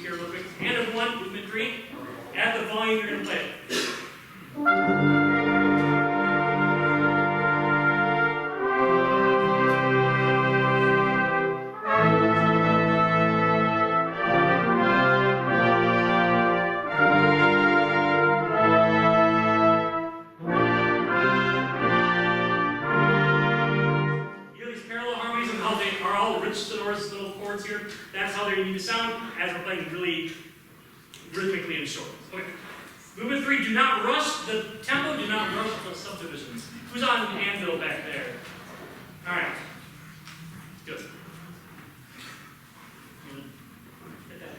here real quick. Hand of 1, movement 3. At the volume you're going to play it. Sonorous little chords here. That's how they need to sound as we're playing really rhythmically and short. Okay. Movement 3, do not rush the tempo, do not rush the subdivisions. Who's on anvil back there? Alright. Good. Hit that.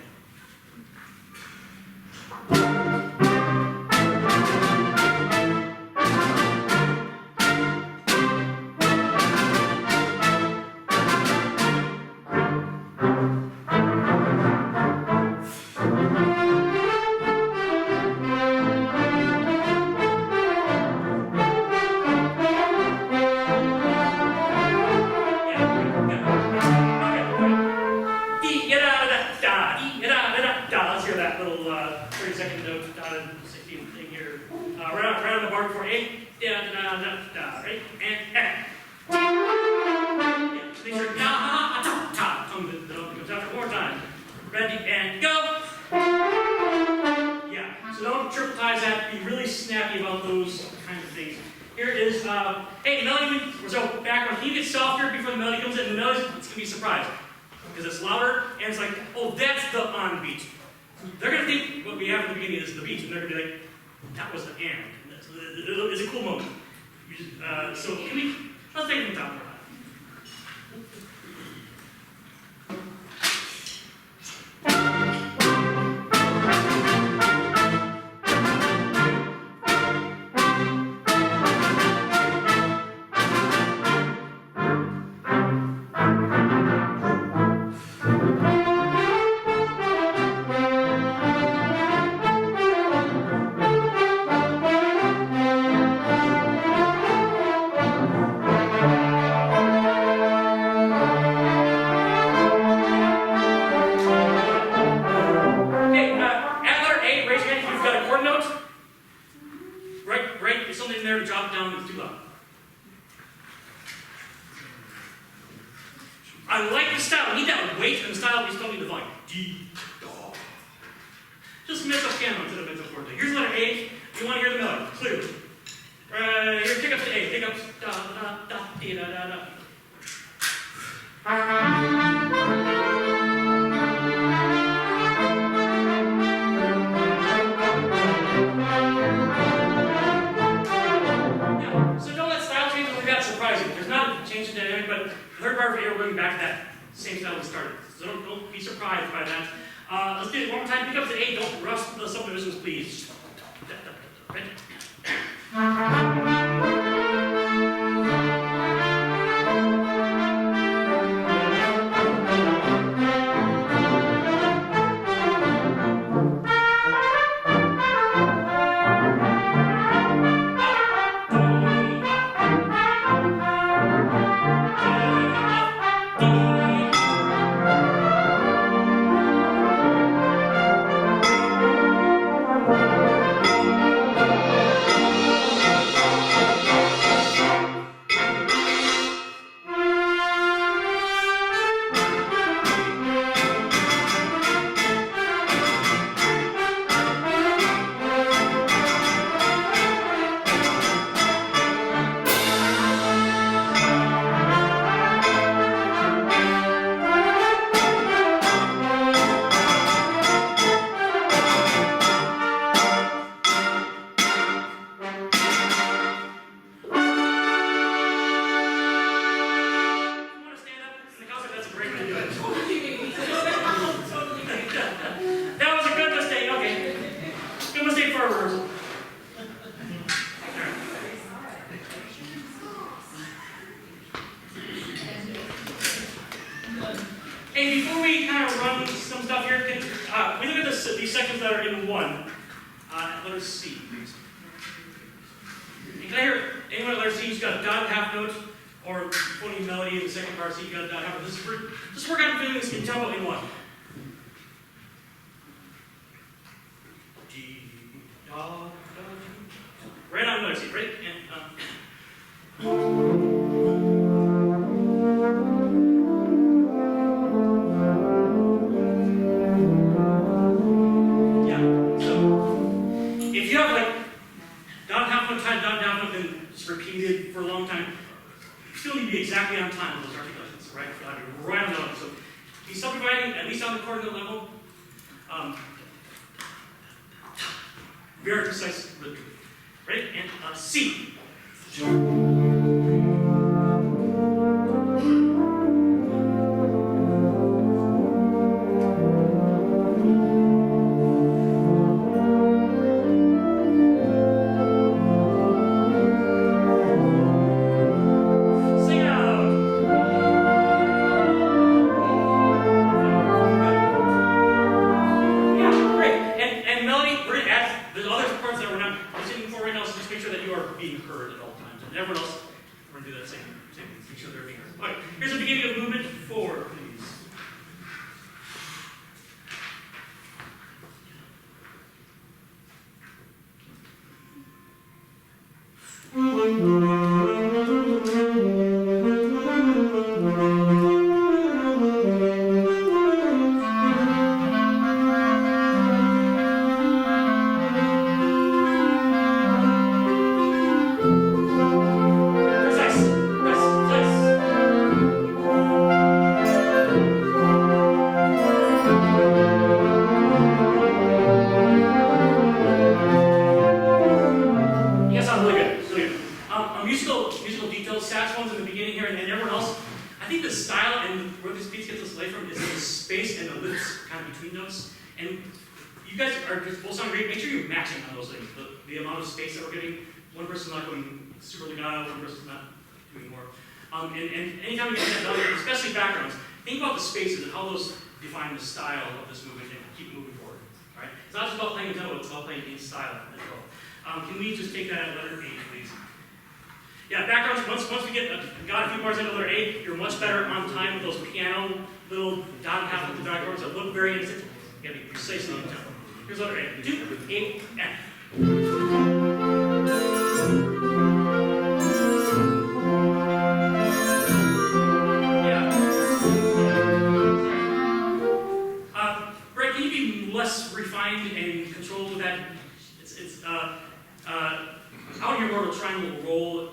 Hey, melody, so background, can you get softer before the melody comes in? The melody, it's going to be a surprise. Because it's louder, and it's like, oh, that's the on beat. They're going to think what we have at the beginning is the beat, and they're going to be like, that was the and. It's a cool moment. So can we, let's take it from the top. I like the style. We need that weight in the style. We still need the volume. D, do. Just mezzo piano instead of mezzo forte. Here's letter A. You want to hear the melody clearly. Here, pick up to A. Pick up da da da da da da. Yeah. So don't let style change when we got surprising. There's not a change in dynamic, but the third part of A, we're going back to that same style we started. So don't be surprised by that. Let's do it one more time. Pick up to A. Don't rush the subdivisions, please. Right? Hey, before we kind of run some stuff here, we look at these sections that are in one. Letter C. And can I hear anyone at letter C who's got a dotted half note or phoning melody in the second part C, you got a dotted half note? Just work on feeling this in tempo in one. Right on note, right? And, yeah, so if you have like down half of the time, down half of them just repeated for a long time, you still need to be exactly on time with those articulations, right? Right on the level. So be subdividing at least on the coordinate level. Very precise rhythm. Right? And C. Being heard at all times, and everyone else, we're going to do that same thing, make sure they're being heard. All right, here's the beginning of movement 4, please. Musical details, saxophones in the beginning here, and everyone else. I think the style and where this piece gets us away from is the space and the lifts kind of between notes. And you guys are just both sound great. Make sure you're matching on those things. The amount of space that we're getting. One person's not going super legato, one person's not doing more. And anytime you get that melody, especially backgrounds, think about the spaces and how those define the style of this movement and keep moving forward. All right? It's not just about playing a tempo, it's about playing in style as well. Can we just take that at letter A, please? Yeah, backgrounds, once we got a few bars into letter A, you're much better on time with those piano little dot half of the backgrounds that look very innocent. You gotta be precisely on tempo. Here's letter A. 2, 8, F. Yeah. Brett, can you be less refined and controlled with that? Out of your mortal triangle roll.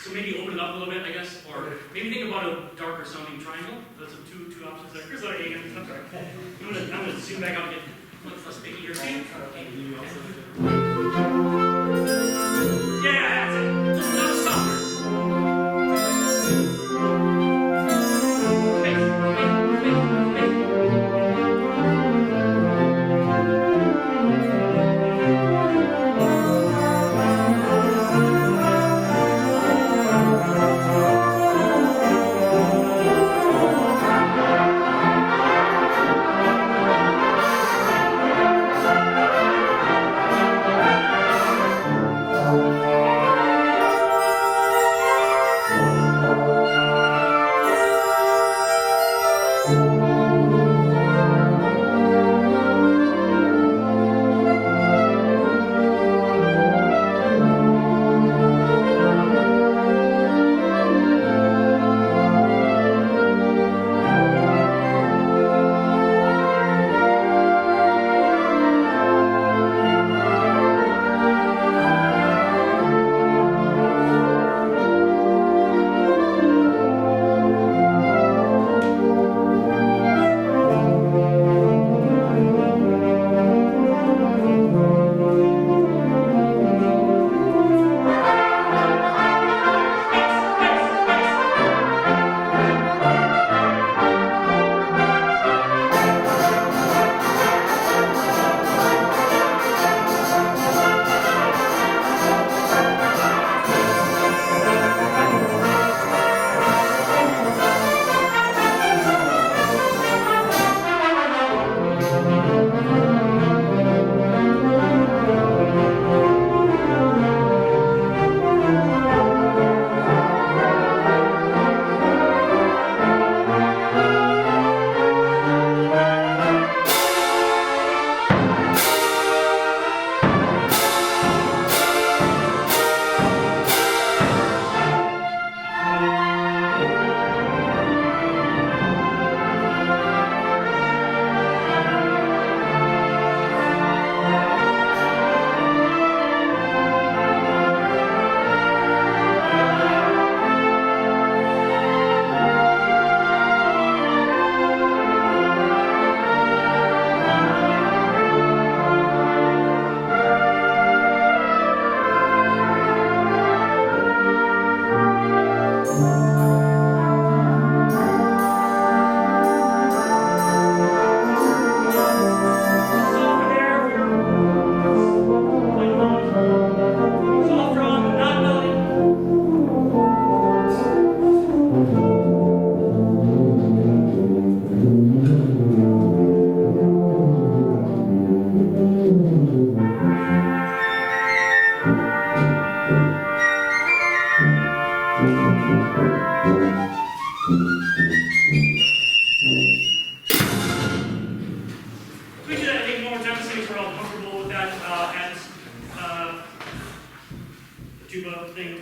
So maybe open it up a little bit, I guess, or maybe think about a darker sounding triangle. That's two options there. Here's letter A again. I'm sorry. I'm gonna zoom back out again. Let's pick here. Yeah, that's it. Just a little softer.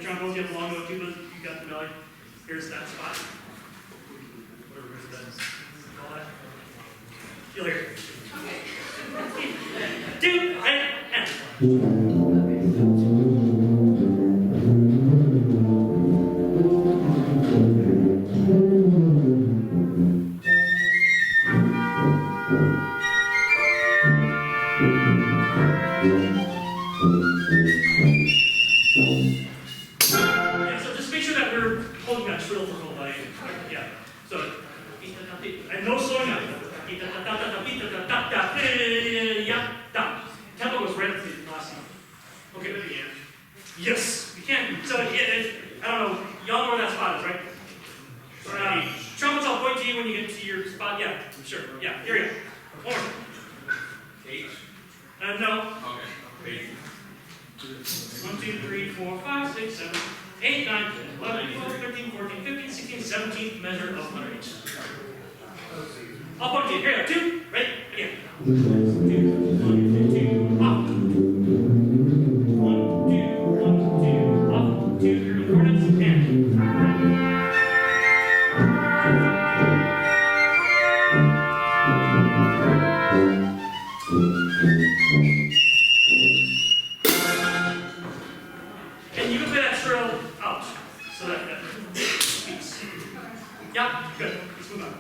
trombones, you have a long note tubas, you got the melody. Here's that spot. Whatever it is, all that. You'll hear it. Two, and. Yeah, so just make sure that we're holding that trill for whole body. Yeah. So, and no slowing up. Tempo goes right up to the last note. Okay, yes, we can. So, I don't know, y'all know where that spot is, right? Trumpets, I'll point to you when you get to your spot. Yeah, sure. Yeah, here we go. One more. H. No. Okay. 1, 2, 3, 4, 5, 6, 7, 8, 9, 10, 11, 12, 13, 14, 15, 16, 17th measure of letter H. I'll point to you. Here we go. 2, right? Again. 2, 1, 2, up. 1, 2, 1, 2, up. 2, here are the chords, and. And you can play that trill out so that speaks. Yeah, good. Let's move on.